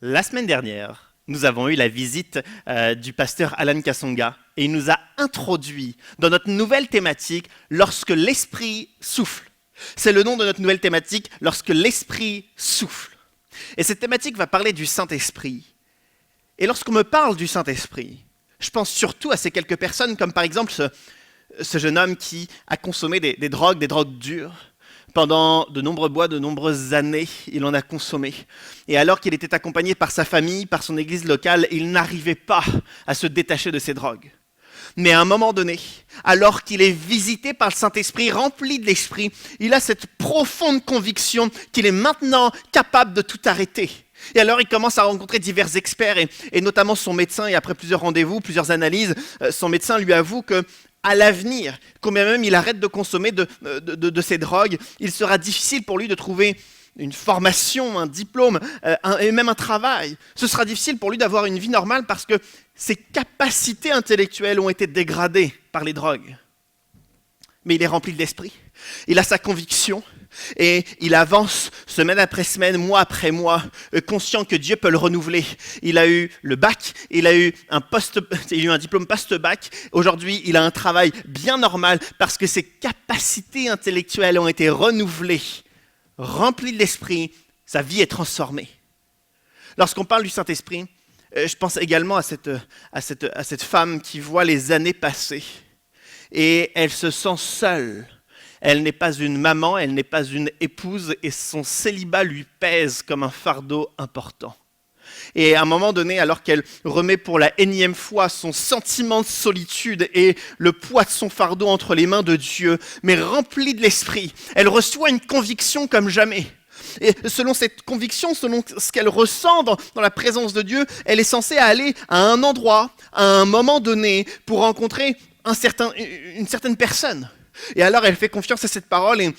La semaine dernière, nous avons eu la visite du pasteur Alan Kasonga et il nous a introduit dans notre nouvelle thématique « Lorsque l'Esprit souffle ». C'est le nom de notre nouvelle thématique « Lorsque l'Esprit souffle ». Et cette thématique va parler du Saint-Esprit. Et lorsqu'on me parle du Saint-Esprit, je pense surtout à ces quelques personnes, comme par exemple ce jeune homme qui a consommé des drogues dures. Pendant de nombreuses années, il en a consommé. Et alors qu'il était accompagné par sa famille, par son église locale, il n'arrivait pas à se détacher de ces drogues. Mais à un moment donné, alors qu'il est visité par le Saint-Esprit, rempli de l'Esprit, il a cette profonde conviction qu'il est maintenant capable de tout arrêter. Et alors il commence à rencontrer divers experts, et notamment son médecin, et après plusieurs rendez-vous, plusieurs analyses, son médecin lui avoue que à l'avenir, combien même il arrête de consommer de ces drogues, il sera difficile pour lui de trouver une formation, un diplôme et même un travail. Ce sera difficile pour lui d'avoir une vie normale parce que ses capacités intellectuelles ont été dégradées par les drogues. Mais il est rempli de l'esprit, il a sa conviction et il avance semaine après semaine, mois après mois, conscient que Dieu peut le renouveler. Il a eu le bac, il a eu un diplôme post-bac. Aujourd'hui, il a un travail bien normal parce que ses capacités intellectuelles ont été renouvelées, remplies de l'esprit, sa vie est transformée. Lorsqu'on parle du Saint-Esprit, je pense également à cette femme qui voit les années passer et elle se sent seule. Elle n'est pas une maman, elle n'est pas une épouse et son célibat lui pèse comme un fardeau important. Et à un moment donné, alors qu'elle remet pour la énième fois son sentiment de solitude et le poids de son fardeau entre les mains de Dieu, mais remplie de l'esprit, elle reçoit une conviction comme jamais. Et selon cette conviction, selon ce qu'elle ressent dans la présence de Dieu, elle est censée aller à un endroit, à un moment donné, pour rencontrer une certaine personne. Et alors elle fait confiance à cette parole et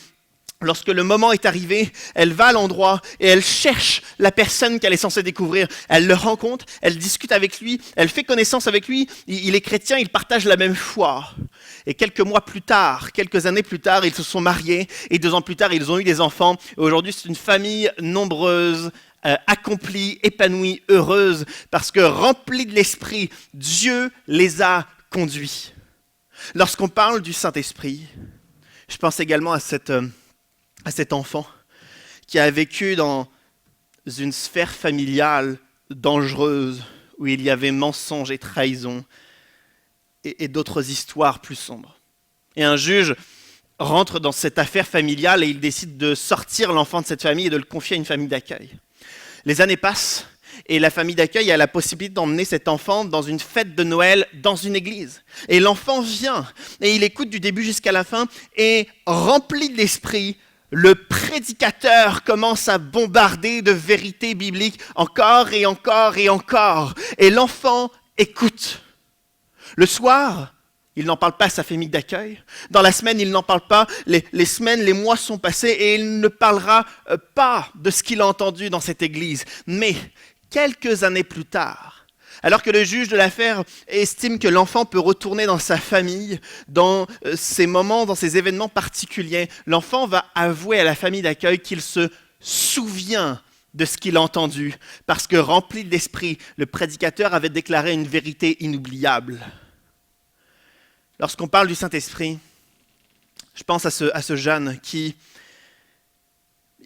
lorsque le moment est arrivé, elle va à l'endroit et elle cherche la personne qu'elle est censée découvrir. Elle le rencontre, elle discute avec lui, elle fait connaissance avec lui, il est chrétien, ils partagent la même foi. Et quelques années plus tard, ils se sont mariés et 2 ans plus tard, ils ont eu des enfants. Et aujourd'hui, c'est une famille nombreuse, accomplie, épanouie, heureuse, parce que remplie de l'esprit, Dieu les a conduits. Lorsqu'on parle du Saint-Esprit, je pense également à cet enfant qui a vécu dans une sphère familiale dangereuse où il y avait mensonge et trahison et d'autres histoires plus sombres. Et un juge rentre dans cette affaire familiale et il décide de sortir l'enfant de cette famille et de le confier à une famille d'accueil. Les années passent. Et la famille d'accueil a la possibilité d'emmener cet enfant dans une fête de Noël, dans une église. Et l'enfant vient, et il écoute du début jusqu'à la fin, et rempli de l'esprit, le prédicateur commence à bombarder de vérités bibliques encore et encore et encore. Et l'enfant écoute. Le soir, il n'en parle pas à sa famille d'accueil. Dans la semaine, il n'en parle pas. Les semaines, les mois sont passés, et il ne parlera pas de ce qu'il a entendu dans cette église. Mais quelques années plus tard, alors que le juge de l'affaire estime que l'enfant peut retourner dans sa famille, dans ces moments, dans ces événements particuliers, l'enfant va avouer à la famille d'accueil qu'il se souvient de ce qu'il a entendu, parce que rempli d'esprit, le prédicateur avait déclaré une vérité inoubliable. Lorsqu'on parle du Saint-Esprit, je pense à ce jeune qui...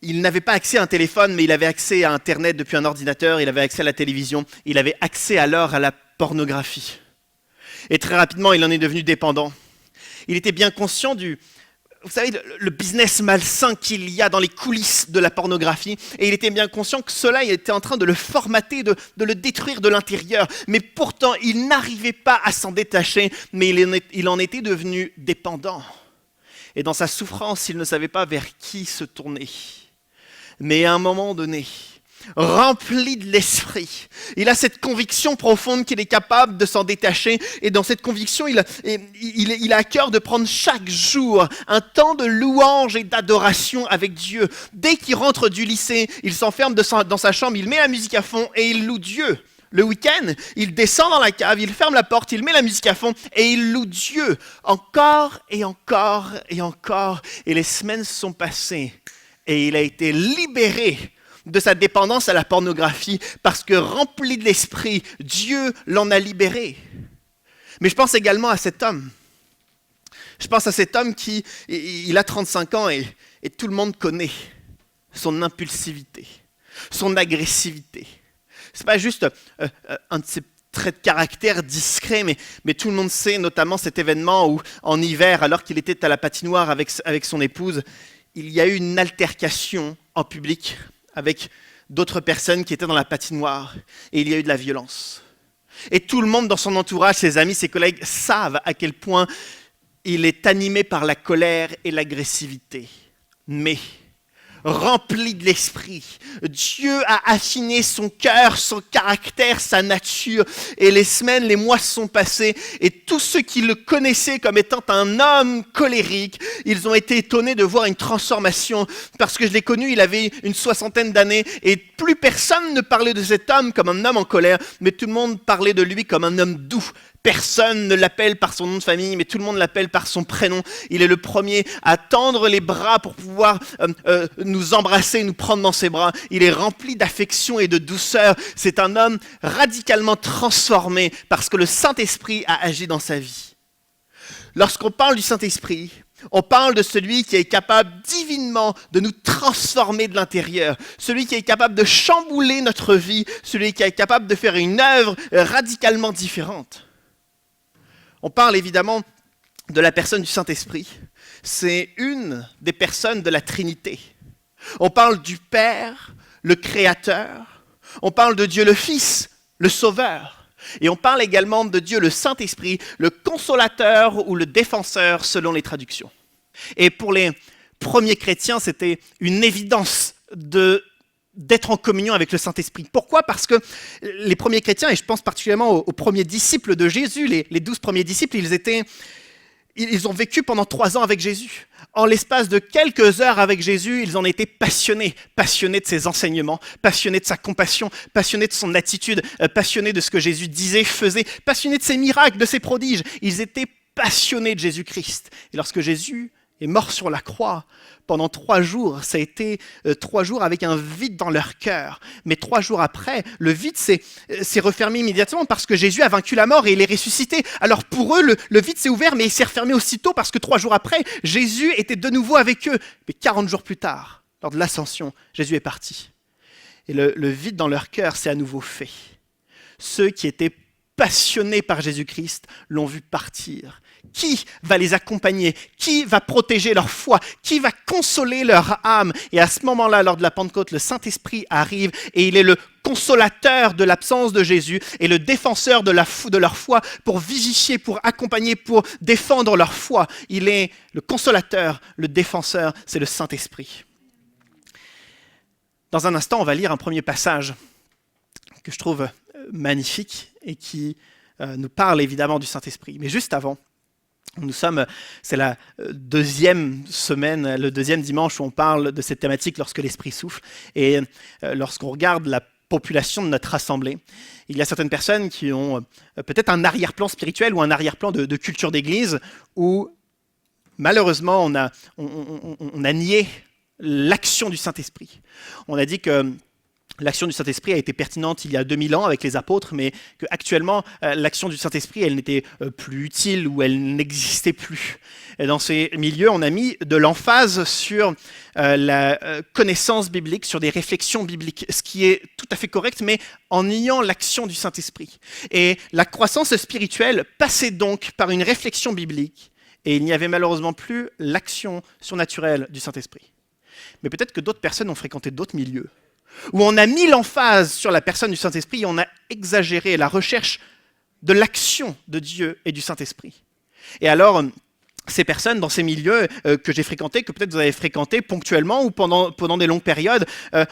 Il n'avait pas accès à un téléphone, mais il avait accès à Internet depuis un ordinateur, il avait accès à la télévision, il avait accès alors à la pornographie. Et très rapidement, il en est devenu dépendant. Il était bien conscient vous savez, le business malsain qu'il y a dans les coulisses de la pornographie, et il était bien conscient que cela était en train de le formater, de le détruire de l'intérieur. Mais pourtant, il n'arrivait pas à s'en détacher, mais il en était devenu dépendant. Et dans sa souffrance, il ne savait pas vers qui se tourner. Mais à un moment donné, rempli de l'esprit, il a cette conviction profonde qu'il est capable de s'en détacher. Et dans cette conviction, il a à cœur de prendre chaque jour un temps de louange et d'adoration avec Dieu. Dès qu'il rentre du lycée, il s'enferme dans sa chambre, il met la musique à fond et il loue Dieu. Le week-end, il descend dans la cave, il ferme la porte, il met la musique à fond et il loue Dieu encore et encore et encore. Et les semaines sont passées et il a été libéré de sa dépendance à la pornographie parce que rempli de l'esprit, Dieu l'en a libéré. Mais je pense également à cet homme. Je pense à cet homme qui il a 35 ans et tout le monde connaît son impulsivité, son agressivité. Ce n'est pas juste un de ses traits de caractère discrets, mais tout le monde sait notamment cet événement où en hiver, alors qu'il était à la patinoire avec son épouse, il y a eu une altercation en public avec d'autres personnes qui étaient dans la patinoire et il y a eu de la violence. Et tout le monde dans son entourage, ses amis, ses collègues savent à quel point il est animé par la colère et l'agressivité. Mais rempli de l'esprit, Dieu a affiné son cœur, son caractère, sa nature. Et les semaines, les mois sont passés. Et tous ceux qui le connaissaient comme étant un homme colérique, ils ont été étonnés de voir une transformation. Parce que je l'ai connu, il avait une 60aine d'années. Et plus personne ne parlait de cet homme comme un homme en colère. Mais tout le monde parlait de lui comme un homme doux. Personne ne l'appelle par son nom de famille, mais tout le monde l'appelle par son prénom. Il est le premier à tendre les bras pour pouvoir nous embrasser, nous prendre dans ses bras. Il est rempli d'affection et de douceur. C'est un homme radicalement transformé parce que le Saint-Esprit a agi dans sa vie. Lorsqu'on parle du Saint-Esprit, on parle de celui qui est capable divinement de nous transformer de l'intérieur, celui qui est capable de chambouler notre vie, celui qui est capable de faire une œuvre radicalement différente. On parle évidemment de la personne du Saint-Esprit. C'est une des personnes de la Trinité. On parle du Père, le Créateur. On parle de Dieu le Fils, le Sauveur. Et on parle également de Dieu le Saint-Esprit, le Consolateur ou le Défenseur selon les traductions. Et pour les premiers chrétiens, c'était une évidence d'être en communion avec le Saint-Esprit. Pourquoi ? Parce que les premiers chrétiens, et je pense particulièrement aux premiers disciples de Jésus, les 12 premiers disciples, ils ont vécu pendant 3 ans avec Jésus. En l'espace de quelques heures avec Jésus, ils en étaient passionnés de ses enseignements, passionnés de sa compassion, passionnés de son attitude, passionnés de ce que Jésus disait, faisait, passionnés de ses miracles, de ses prodiges. Ils étaient passionnés de Jésus-Christ. Et lorsque Jésus est mort sur la croix, pendant 3 jours, ça a été 3 jours avec un vide dans leur cœur. Mais 3 jours après, le vide s'est refermé immédiatement parce que Jésus a vaincu la mort et il est ressuscité. Alors pour eux, le vide s'est ouvert, mais il s'est refermé aussitôt parce que 3 jours après, Jésus était de nouveau avec eux. Mais 40 jours plus tard, lors de l'ascension, Jésus est parti. Et le vide dans leur cœur s'est à nouveau fait. Ceux qui étaient passionnés par Jésus-Christ l'ont vu partir. Qui va les accompagner? Qui va protéger leur foi? Qui va consoler leur âme? Et à ce moment-là, lors de la Pentecôte, le Saint-Esprit arrive et il est le consolateur de l'absence de Jésus et le défenseur de leur foi pour vivifier, pour accompagner, pour défendre leur foi. Il est le consolateur, le défenseur, c'est le Saint-Esprit. Dans un instant, on va lire un premier passage que je trouve magnifique et qui nous parle évidemment du Saint-Esprit. Mais juste avant, c'est la 2e semaine, le 2e dimanche où on parle de cette thématique lorsque l'Esprit souffle. Et lorsqu'on regarde la population de notre assemblée, il y a certaines personnes qui ont peut-être un arrière-plan spirituel ou un arrière-plan de culture d'église où malheureusement on a nié l'action du Saint-Esprit. On a dit que l'action du Saint-Esprit a été pertinente il y a 2000 ans avec les apôtres, mais qu'actuellement, l'action du Saint-Esprit, elle n'était plus utile ou elle n'existait plus. Et dans ces milieux, on a mis de l'emphase sur la connaissance biblique, sur des réflexions bibliques, ce qui est tout à fait correct, mais en niant l'action du Saint-Esprit. Et la croissance spirituelle passait donc par une réflexion biblique, et il n'y avait malheureusement plus l'action surnaturelle du Saint-Esprit. Mais peut-être que d'autres personnes ont fréquenté d'autres milieux, où on a mis l'emphase sur la personne du Saint-Esprit et on a exagéré la recherche de l'action de Dieu et du Saint-Esprit. Et alors, ces personnes dans ces milieux que j'ai fréquentés, que peut-être vous avez fréquentés ponctuellement ou pendant des longues périodes,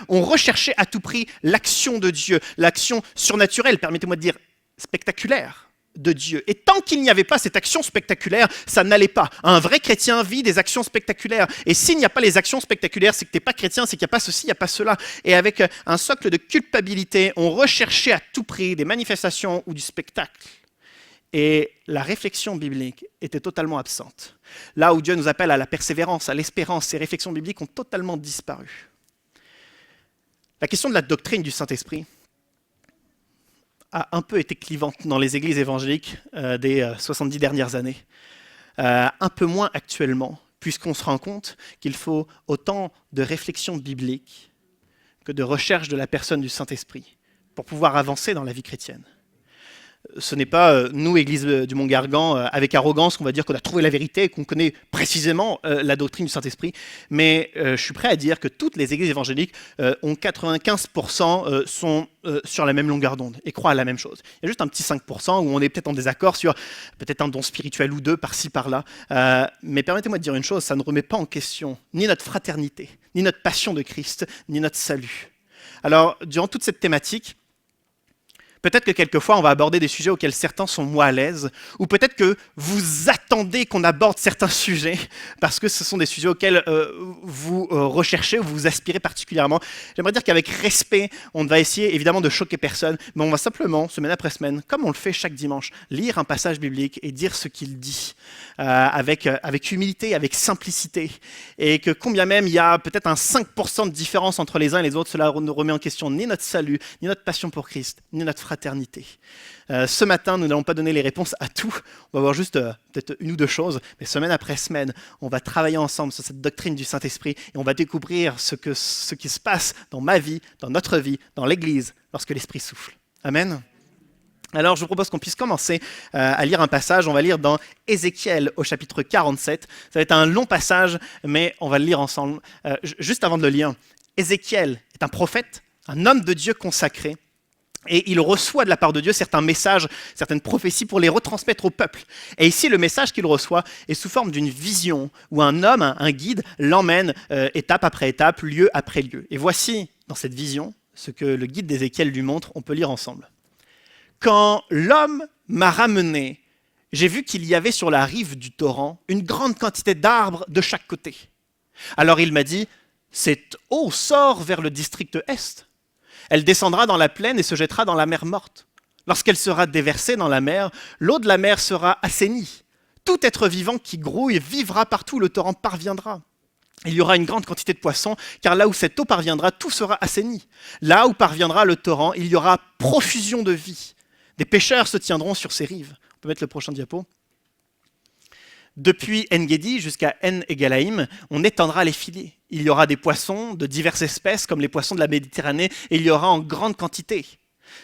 ont recherché à tout prix l'action de Dieu, l'action surnaturelle, permettez-moi de dire spectaculaire, de Dieu. Et tant qu'il n'y avait pas cette action spectaculaire, ça n'allait pas. Un vrai chrétien vit des actions spectaculaires. Et s'il n'y a pas les actions spectaculaires, c'est que tu n'es pas chrétien, c'est qu'il n'y a pas ceci, il n'y a pas cela. Et avec un socle de culpabilité, on recherchait à tout prix des manifestations ou du spectacle. Et la réflexion biblique était totalement absente. Là où Dieu nous appelle à la persévérance, à l'espérance, ces réflexions bibliques ont totalement disparu. La question de la doctrine du Saint-Esprit a un peu été clivante dans les églises évangéliques des 70 dernières années. Un peu moins actuellement, puisqu'on se rend compte qu'il faut autant de réflexion biblique que de recherche de la personne du Saint-Esprit pour pouvoir avancer dans la vie chrétienne. Ce n'est pas nous, Église du Mont-Gargan, avec arrogance qu'on va dire qu'on a trouvé la vérité et qu'on connaît précisément la doctrine du Saint-Esprit, mais je suis prêt à dire que toutes les églises évangéliques ont 95% sont sur la même longueur d'onde et croient à la même chose. Il y a juste un petit 5% où on est peut-être en désaccord sur peut-être un don spirituel ou deux par-ci par-là, mais permettez-moi de dire une chose, ça ne remet pas en question ni notre fraternité, ni notre passion de Christ, ni notre salut. Alors, durant toute cette thématique, peut-être que quelquefois, on va aborder des sujets auxquels certains sont moins à l'aise, ou peut-être que vous attendez qu'on aborde certains sujets, parce que ce sont des sujets auxquels vous recherchez ou vous aspirez particulièrement. J'aimerais dire qu'avec respect, on va essayer évidemment de choquer personne, mais on va simplement, semaine après semaine, comme on le fait chaque dimanche, lire un passage biblique et dire ce qu'il dit, avec humilité, avec simplicité, et que combien même il y a peut-être un 5% de différence entre les uns et les autres, cela ne remet en question ni notre salut, ni notre passion pour Christ, ni notre fraternité. Ce matin, nous n'allons pas donner les réponses à tout. On va voir juste peut-être une ou deux choses, mais semaine après semaine, on va travailler ensemble sur cette doctrine du Saint-Esprit et on va découvrir ce qui se passe dans ma vie, dans notre vie, dans l'Église, lorsque l'Esprit souffle. Amen. Alors, je vous propose qu'on puisse commencer à lire un passage. On va lire dans Ézéchiel au chapitre 47. Ça va être un long passage, mais on va le lire ensemble. Juste avant de le lire, Ézéchiel est un prophète, un homme de Dieu consacré. Et il reçoit de la part de Dieu certains messages, certaines prophéties pour les retransmettre au peuple. Et ici, le message qu'il reçoit est sous forme d'une vision où un homme, un guide, l'emmène étape après étape, lieu après lieu. Et voici, dans cette vision, ce que le guide d'Ézéchiel lui montre. On peut lire ensemble. Quand l'homme m'a ramené, j'ai vu qu'il y avait sur la rive du torrent une grande quantité d'arbres de chaque côté. Alors il m'a dit, cette eau sort vers le district est. Elle descendra dans la plaine et se jettera dans la mer morte. Lorsqu'elle sera déversée dans la mer, l'eau de la mer sera assainie. Tout être vivant qui grouille vivra partout où le torrent parviendra. Il y aura une grande quantité de poissons, car là où cette eau parviendra, tout sera assaini. Là où parviendra le torrent, il y aura profusion de vie. Des pêcheurs se tiendront sur ces rives. On peut mettre le prochain diapo. Depuis En-Gedi jusqu'à En-Egalaïm, on étendra les filets. Il y aura des poissons de diverses espèces, comme les poissons de la Méditerranée, et il y aura en grande quantité.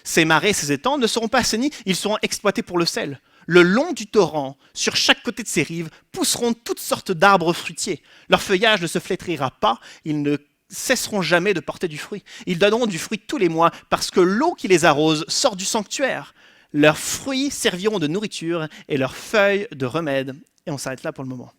Ces marais, ces étangs ne seront pas assainis, ils seront exploités pour le sel. Le long du torrent, sur chaque côté de ces rives, pousseront toutes sortes d'arbres fruitiers. Leur feuillage ne se flétrira pas, ils ne cesseront jamais de porter du fruit. Ils donneront du fruit tous les mois, parce que l'eau qui les arrose sort du sanctuaire. Leurs fruits serviront de nourriture et leurs feuilles de remède. Et on s'arrête là pour le moment.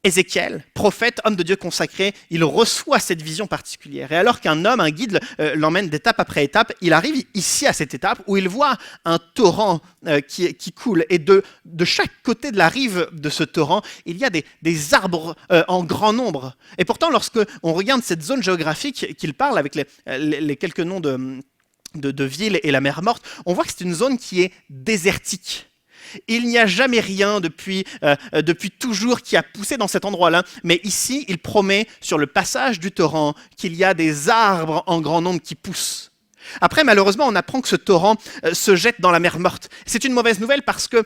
Ézéchiel, prophète, homme de Dieu consacré, il reçoit cette vision particulière. Et alors qu'un homme, un guide, l'emmène d'étape après étape, il arrive ici à cette étape où il voit un torrent qui coule. Et de chaque côté de la rive de ce torrent, il y a des arbres en grand nombre. Et pourtant, lorsqu'on regarde cette zone géographique qu'il parle avec les quelques noms de villes et la mer morte, on voit que c'est une zone qui est désertique. Il n'y a jamais rien depuis toujours qui a poussé dans cet endroit-là, mais ici, il promet sur le passage du torrent qu'il y a des arbres en grand nombre qui poussent. Après, malheureusement, on apprend que ce torrent se jette dans la mer morte. C'est une mauvaise nouvelle parce que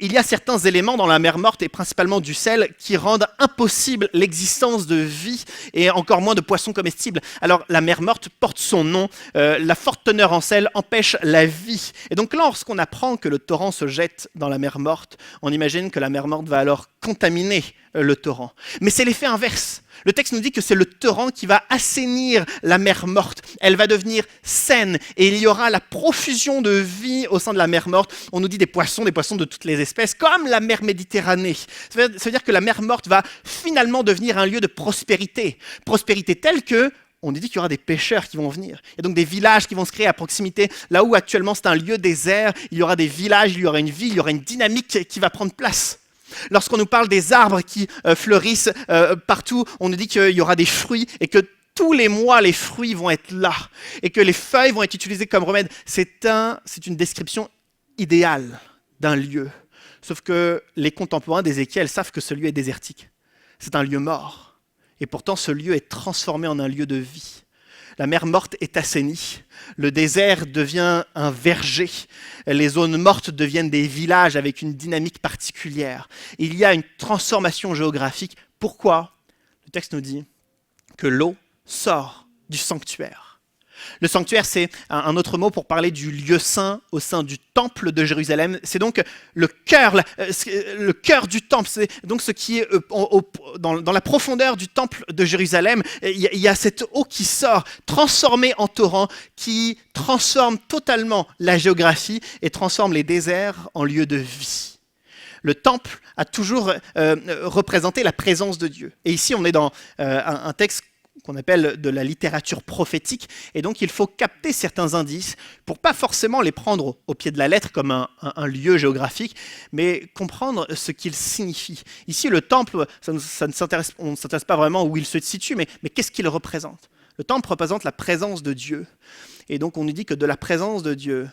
il y a certains éléments dans la mer morte, et principalement du sel, qui rendent impossible l'existence de vie et encore moins de poissons comestibles. Alors la mer morte porte son nom, la forte teneur en sel empêche la vie. Et donc lorsqu'on apprend que le torrent se jette dans la mer morte, on imagine que la mer morte va alors contaminer le torrent. Mais c'est l'effet inverse. Le texte nous dit que c'est le torrent qui va assainir la mer morte. Elle va devenir saine et il y aura la profusion de vie au sein de la mer morte. On nous dit des poissons de toutes les espèces, comme la mer Méditerranée. Ça veut dire que la mer morte va finalement devenir un lieu de prospérité. Prospérité telle que on nous dit qu'il y aura des pêcheurs qui vont venir. Il y a donc des villages qui vont se créer à proximité. Là où actuellement c'est un lieu désert, il y aura des villages, il y aura une vie, il y aura une dynamique qui va prendre place. Lorsqu'on nous parle des arbres qui fleurissent partout, on nous dit qu'il y aura des fruits et que tous les mois, les fruits vont être là et que les feuilles vont être utilisées comme remède. C'est une description idéale d'un lieu. Sauf que les contemporains d'Ézéchiel savent que ce lieu est désertique. C'est un lieu mort. Et pourtant, ce lieu est transformé en un lieu de vie. La mer morte est assainie. Le désert devient un verger. Les zones mortes deviennent des villages avec une dynamique particulière. Il y a une transformation géographique. Pourquoi? Le texte nous dit que l'eau sort du sanctuaire. Le sanctuaire, c'est un autre mot pour parler du lieu saint au sein du temple de Jérusalem. C'est donc le cœur du temple. C'est donc ce qui est dans la profondeur du temple de Jérusalem. Il y a cette eau qui sort, transformée en torrent, qui transforme totalement la géographie et transforme les déserts en lieux de vie. Le temple a toujours représenté la présence de Dieu. Et ici, on est dans un texte qu'on appelle de la littérature prophétique, et donc il faut capter certains indices pour pas forcément les prendre au pied de la lettre comme un lieu géographique, mais comprendre ce qu'il signifie. Ici, le temple, on ne s'intéresse pas vraiment où il se situe, mais qu'est-ce qu'il représente? Le temple représente la présence de Dieu, et donc on nous dit que de la présence de Dieu,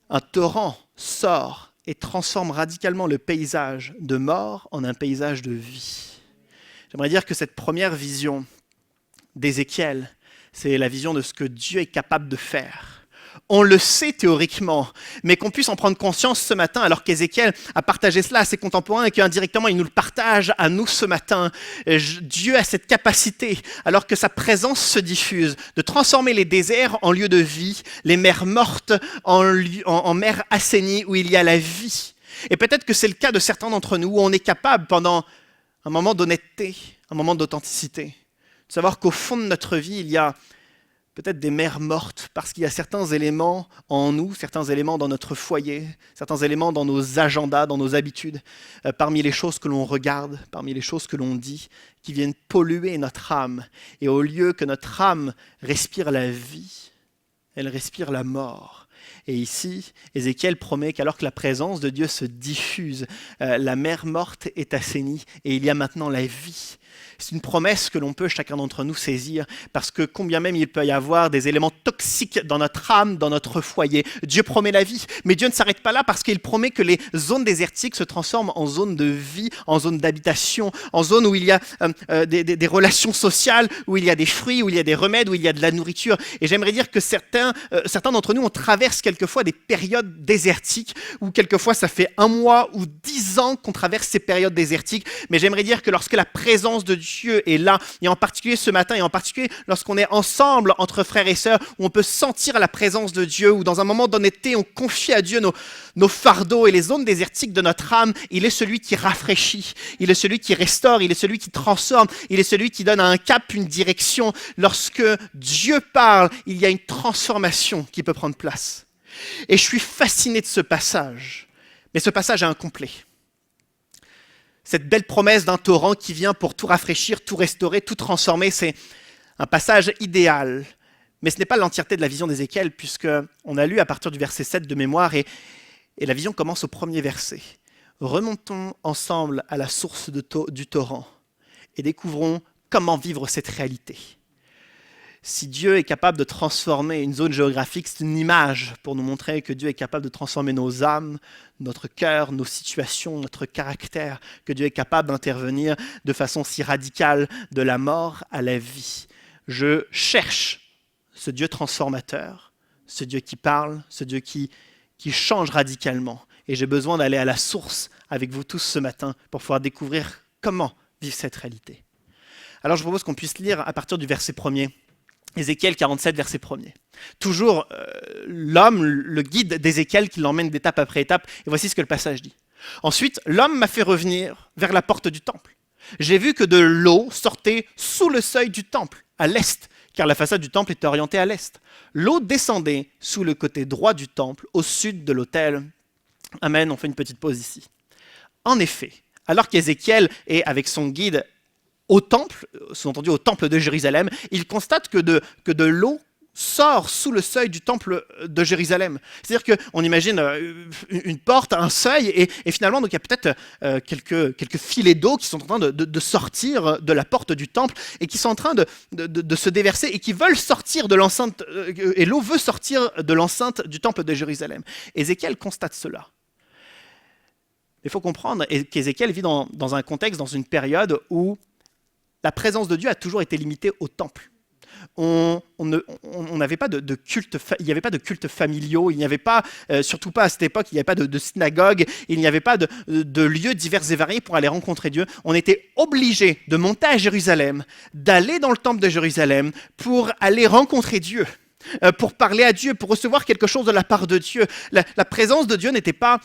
un torrent sort et transforme radicalement le paysage de mort en un paysage de vie. J'aimerais dire que cette première vision d'Ézéchiel, c'est la vision de ce que Dieu est capable de faire. On le sait théoriquement, mais qu'on puisse en prendre conscience ce matin, alors qu'Ézéchiel a partagé cela à ses contemporains et qu'indirectement il nous le partage à nous ce matin. Dieu a cette capacité, alors que sa présence se diffuse, de transformer les déserts en lieux de vie, les mers mortes en mers assainies où il y a la vie. Et peut-être que c'est le cas de certains d'entre nous, où on est capable, pendant un moment d'honnêteté, un moment d'authenticité, de savoir qu'au fond de notre vie, il y a peut-être des mers mortes, parce qu'il y a certains éléments en nous, certains éléments dans notre foyer, certains éléments dans nos agendas, dans nos habitudes, parmi les choses que l'on regarde, parmi les choses que l'on dit, qui viennent polluer notre âme. Et au lieu que notre âme respire la vie, elle respire la mort. Et ici, Ézéchiel promet qu'alors que la présence de Dieu se diffuse, la mer morte est assainie et il y a maintenant la vie. C'est une promesse que l'on peut chacun d'entre nous saisir, parce que combien même il peut y avoir des éléments toxiques dans notre âme, dans notre foyer, Dieu promet la vie, mais Dieu ne s'arrête pas là, parce qu'il promet que les zones désertiques se transforment en zones de vie, en zones d'habitation, en zones où il y a des relations sociales, où il y a des fruits, où il y a des remèdes, où il y a de la nourriture. Et j'aimerais dire que certains d'entre nous, on traverse quelquefois des périodes désertiques, où quelquefois ça fait 1 mois ou 10 ans qu'on traverse ces périodes désertiques, mais j'aimerais dire que lorsque la présence de Dieu est là, et en particulier ce matin, et en particulier lorsqu'on est ensemble entre frères et sœurs, où on peut sentir la présence de Dieu, où dans un moment d'honnêteté, on confie à Dieu nos fardeaux et les zones désertiques de notre âme, il est celui qui rafraîchit, il est celui qui restaure, il est celui qui transforme, il est celui qui donne un cap, une direction. Lorsque Dieu parle, il y a une transformation qui peut prendre place. Et je suis fasciné de ce passage, mais ce passage est incomplet. Cette belle promesse d'un torrent qui vient pour tout rafraîchir, tout restaurer, tout transformer, c'est un passage idéal. Mais ce n'est pas l'entièreté de la vision d'Ézéchiel, puisqu'on a lu à partir du verset 7 de mémoire, et la vision commence au premier verset. Remontons ensemble à la source du torrent et découvrons comment vivre cette réalité. Si Dieu est capable de transformer une zone géographique, c'est une image pour nous montrer que Dieu est capable de transformer nos âmes, notre cœur, nos situations, notre caractère, que Dieu est capable d'intervenir de façon si radicale de la mort à la vie. Je cherche ce Dieu transformateur, ce Dieu qui parle, ce Dieu qui change radicalement. Et j'ai besoin d'aller à la source avec vous tous ce matin pour pouvoir découvrir comment vivre cette réalité. Alors je propose qu'on puisse lire à partir du verset 1er. Ézéchiel 47, verset 1er. Toujours l'homme, le guide d'Ézéchiel qui l'emmène d'étape après étape. Et voici ce que le passage dit. Ensuite, l'homme m'a fait revenir vers la porte du temple. J'ai vu que de l'eau sortait sous le seuil du temple, à l'est, car la façade du temple était orientée à l'est. L'eau descendait sous le côté droit du temple, au sud de l'autel. Amen, on fait une petite pause ici. En effet, alors qu'Ézéchiel est avec son guide au temple, sous-entendu au temple de Jérusalem, il constate que de l'eau sort sous le seuil du temple de Jérusalem. C'est-à-dire qu'on imagine une porte, un seuil, et finalement donc, il y a peut-être quelques filets d'eau qui sont en train de sortir de la porte du temple et qui sont en train de se déverser et qui veulent sortir de l'enceinte, et l'eau veut sortir de l'enceinte du temple de Jérusalem. Ézéchiel constate cela. Il faut comprendre qu'Ézéchiel vit dans un contexte, dans une période où la présence de Dieu a toujours été limitée au temple. on n'avait pas de culte, il n'y avait pas de culte familiaux, il n'y avait pas, surtout pas à cette époque, il n'y avait pas de synagogue, il n'y avait pas de lieux divers et variés pour aller rencontrer Dieu. On était obligé de monter à Jérusalem, d'aller dans le temple de Jérusalem pour aller rencontrer Dieu. Pour parler à Dieu, pour recevoir quelque chose de la part de Dieu. La présence de Dieu n'était pas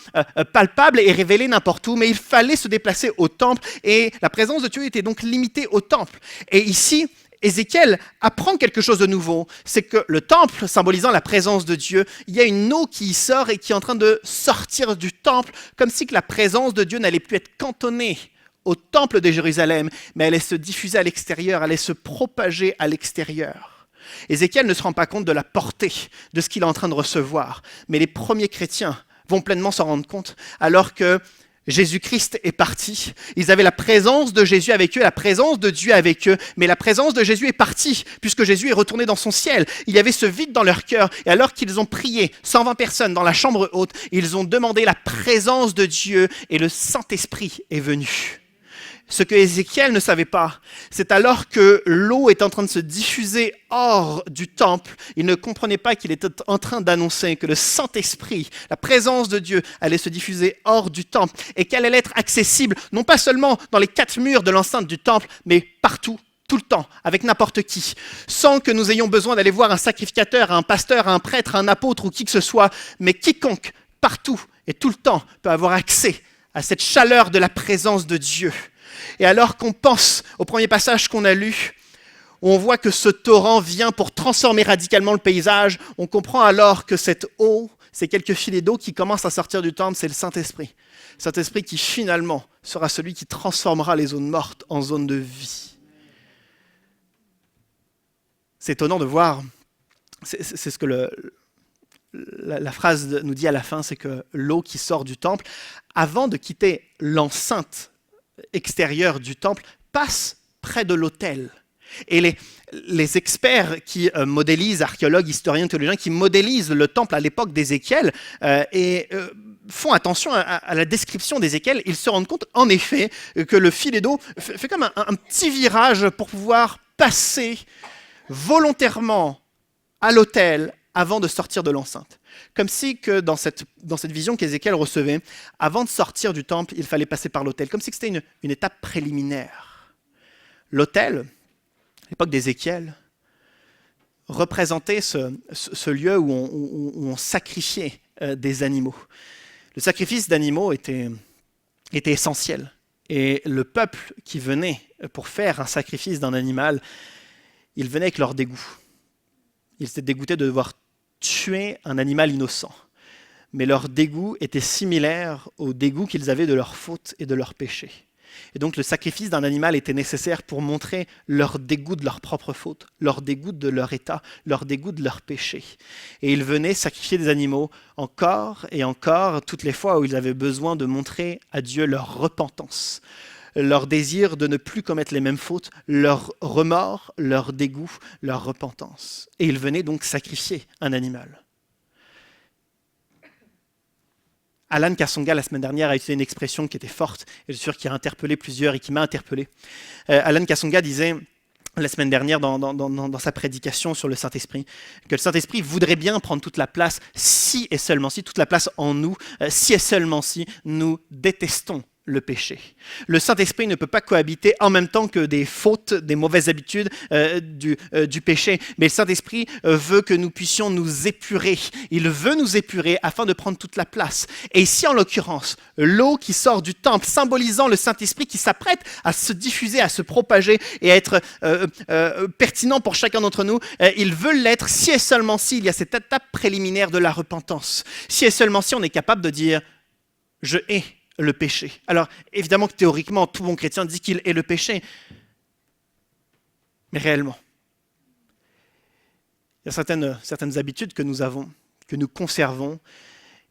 palpable et révélée n'importe où, mais il fallait se déplacer au temple et la présence de Dieu était donc limitée au temple. Et ici, Ézéchiel apprend quelque chose de nouveau, c'est que le temple, symbolisant la présence de Dieu, il y a une eau qui y sort et qui est en train de sortir du temple, comme si que la présence de Dieu n'allait plus être cantonnée au temple de Jérusalem, mais elle allait se diffuser à l'extérieur, elle allait se propager à l'extérieur. Ézéchiel ne se rend pas compte de la portée de ce qu'il est en train de recevoir, mais les premiers chrétiens vont pleinement s'en rendre compte, alors que Jésus-Christ est parti. Ils avaient la présence de Jésus avec eux, la présence de Dieu avec eux, mais la présence de Jésus est partie, puisque Jésus est retourné dans son ciel. Il y avait ce vide dans leur cœur, et alors qu'ils ont prié, 120 personnes dans la chambre haute, ils ont demandé la présence de Dieu, et le Saint-Esprit est venu. Ce que Ézéchiel ne savait pas, c'est alors que l'eau est en train de se diffuser hors du temple, il ne comprenait pas qu'il était en train d'annoncer que le Saint-Esprit, la présence de Dieu, allait se diffuser hors du temple et qu'elle allait être accessible, non pas seulement dans les 4 murs de l'enceinte du temple, mais partout, tout le temps, avec n'importe qui, sans que nous ayons besoin d'aller voir un sacrificateur, un pasteur, un prêtre, un apôtre ou qui que ce soit, mais quiconque, partout et tout le temps, peut avoir accès à cette chaleur de la présence de Dieu. Et alors qu'on pense au premier passage qu'on a lu, où on voit que ce torrent vient pour transformer radicalement le paysage, on comprend alors que cette eau, ces quelques filets d'eau qui commencent à sortir du temple, c'est le Saint-Esprit. Saint-Esprit qui finalement sera celui qui transformera les zones mortes en zones de vie. C'est étonnant de voir, c'est ce que la phrase nous dit à la fin, c'est que l'eau qui sort du temple, avant de quitter l'enceinte extérieure du temple, passe près de l'autel. Et les experts qui modélisent, archéologues, historiens, théologiens, qui modélisent le temple à l'époque d'Ézéchiel font attention à la description d'Ézéchiel, ils se rendent compte en effet que le filet d'eau fait comme un petit virage pour pouvoir passer volontairement à l'autel avant de sortir de l'enceinte. Comme si que dans cette vision qu'Ézéchiel recevait, avant de sortir du temple, il fallait passer par l'autel, comme si c'était une étape préliminaire. L'autel, à l'époque d'Ézéchiel, représentait ce lieu où on sacrifiait des animaux. Le sacrifice d'animaux était essentiel. Et le peuple qui venait pour faire un sacrifice d'un animal, il venait avec leur dégoût. Ils étaient dégoûtés de devoir tuer un animal innocent. Mais leur dégoût était similaire au dégoût qu'ils avaient de leurs fautes et de leurs péchés. Et donc le sacrifice d'un animal était nécessaire pour montrer leur dégoût de leurs propres fautes, leur dégoût de leur état, leur dégoût de leurs péchés. Et ils venaient sacrifier des animaux encore et encore, toutes les fois où ils avaient besoin de montrer à Dieu leur repentance, leur désir de ne plus commettre les mêmes fautes, leur remords, leur dégoût, leur repentance. Et ils venaient donc sacrifier un animal. Alan Kasonga, la semaine dernière, a utilisé une expression qui était forte, et je suis sûr qui a interpellé plusieurs et qui m'a interpellé. Alan Kasonga disait la semaine dernière dans sa prédication sur le Saint-Esprit, que le Saint-Esprit voudrait bien prendre toute la place, si et seulement si, toute la place en nous, si et seulement si nous détestons le péché. Le Saint-Esprit ne peut pas cohabiter en même temps que des fautes, des mauvaises habitudes du péché. Mais le Saint-Esprit veut que nous puissions nous épurer. Il veut nous épurer afin de prendre toute la place. Et ici, en l'occurrence, l'eau qui sort du temple, symbolisant le Saint-Esprit qui s'apprête à se diffuser, à se propager et à être pertinent pour chacun d'entre nous, il veut l'être si et seulement si il y a cette étape préliminaire de la repentance. Si et seulement si on est capable de dire « je hais » le péché. Alors, évidemment que théoriquement, tout bon chrétien dit qu'il est le péché. Mais réellement, il y a certaines habitudes que nous avons, que nous conservons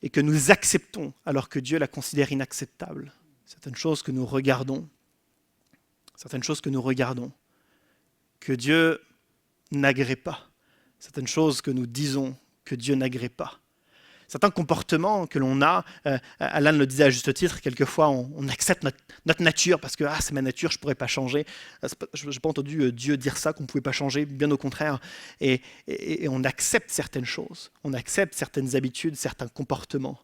et que nous acceptons alors que Dieu la considère inacceptable. Certaines choses que nous regardons, que Dieu n'agrée pas. Certaines choses que nous disons que Dieu n'agrée pas. certains comportements que l'on a. Alan le disait à juste titre, quelquefois on accepte notre nature parce que c'est ma nature, je ne pourrais pas changer. Je n'ai pas entendu Dieu dire ça, qu'on ne pouvait pas changer, bien au contraire. Et on accepte certaines choses, on accepte certaines habitudes, certains comportements.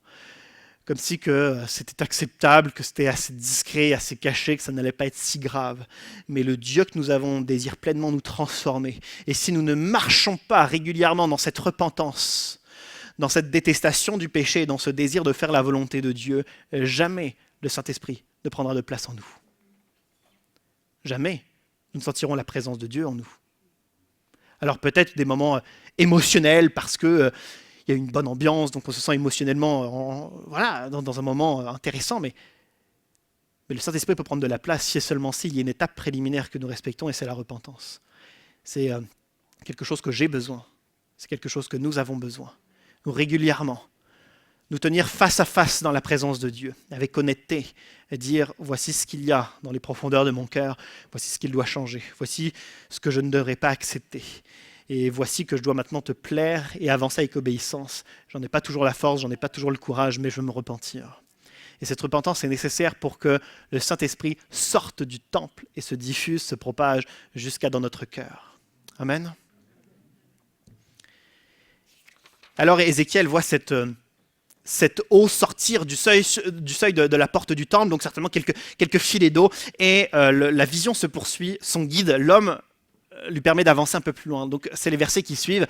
Comme si que c'était acceptable, que c'était assez discret, assez caché, que ça n'allait pas être si grave. Mais le Dieu que nous avons désire pleinement nous transformer. Et si nous ne marchons pas régulièrement dans cette repentance, dans cette détestation du péché, dans ce désir de faire la volonté de Dieu, jamais le Saint-Esprit ne prendra de place en nous. Jamais nous ne sentirons la présence de Dieu en nous. Alors peut-être des moments émotionnels parce que il y a une bonne ambiance, donc on se sent émotionnellement dans un moment intéressant, mais le Saint-Esprit peut prendre de la place si et seulement s'il y a une étape préliminaire que nous respectons, et c'est la repentance. C'est quelque chose que j'ai besoin, c'est quelque chose que nous avons besoin. Nous régulièrement, nous tenir face à face dans la présence de Dieu, avec honnêteté, et dire voici ce qu'il y a dans les profondeurs de mon cœur, voici ce qu'il doit changer, voici ce que je ne devrais pas accepter. Et voici que je dois maintenant te plaire et avancer avec obéissance. J'en ai pas toujours la force, j'en ai pas toujours le courage, mais je veux me repentir. Et cette repentance est nécessaire pour que le Saint-Esprit sorte du temple et se diffuse, se propage jusqu'à dans notre cœur. Amen. Alors Ézéchiel voit cette eau sortir du seuil de la porte du temple, donc certainement quelques filets d'eau, et la vision se poursuit. Son guide, l'homme, lui permet d'avancer un peu plus loin. Donc c'est les versets qui suivent.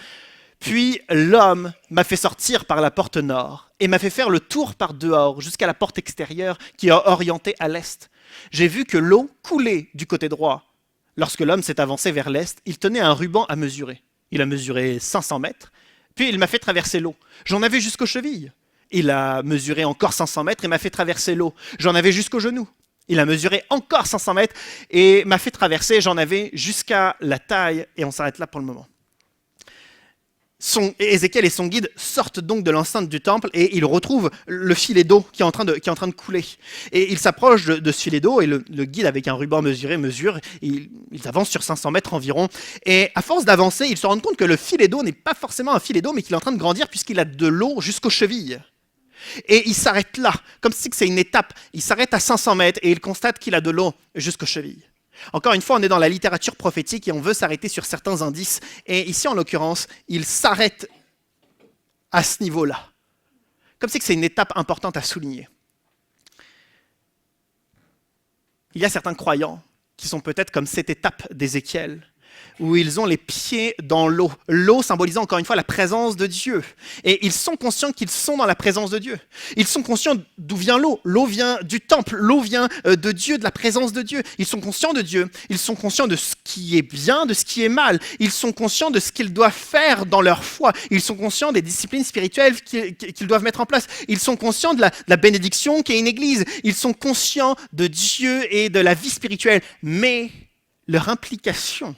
Puis l'homme m'a fait sortir par la porte nord et m'a fait faire le tour par dehors jusqu'à la porte extérieure qui est orientée à l'est. J'ai vu que l'eau coulait du côté droit. Lorsque l'homme s'est avancé vers l'est, il tenait un ruban à mesurer. Il a mesuré 500 mètres, puis il m'a fait traverser l'eau. J'en avais jusqu'aux chevilles. Il a mesuré encore 500 mètres et m'a fait traverser l'eau. J'en avais jusqu'aux genoux. Il a mesuré encore 500 mètres et m'a fait traverser, j'en avais jusqu'à la taille, et on s'arrête là pour le moment. Ézéchiel et son guide sortent donc de l'enceinte du temple et ils retrouvent le filet d'eau qui est en train de couler. Et ils s'approchent de ce filet d'eau et le guide avec un ruban mesure, ils avancent sur 500 mètres environ. Et à force d'avancer, ils se rendent compte que le filet d'eau n'est pas forcément un filet d'eau, mais qu'il est en train de grandir puisqu'il a de l'eau jusqu'aux chevilles. Et il s'arrête là, comme si c'est une étape. Il s'arrête à 500 mètres et il constate qu'il a de l'eau jusqu'aux chevilles. Encore une fois, on est dans la littérature prophétique et on veut s'arrêter sur certains indices. Et ici, en l'occurrence, il s'arrête à ce niveau-là. Comme si c'est une étape importante à souligner. Il y a certains croyants qui sont peut-être comme cette étape d'Ézéchiel, où ils ont les pieds dans l'eau. L'eau symbolisant encore une fois la présence de Dieu. Et ils sont conscients qu'ils sont dans la présence de Dieu. Ils sont conscients d'où vient l'eau. L'eau vient du temple, l'eau vient de Dieu, de la présence de Dieu. Ils sont conscients de Dieu. Ils sont conscients de ce qui est bien, de ce qui est mal. Ils sont conscients de ce qu'ils doivent faire dans leur foi. Ils sont conscients des disciplines spirituelles qu'ils doivent mettre en place. Ils sont conscients de la bénédiction qu'est une église. Ils sont conscients de Dieu et de la vie spirituelle. Mais leur implication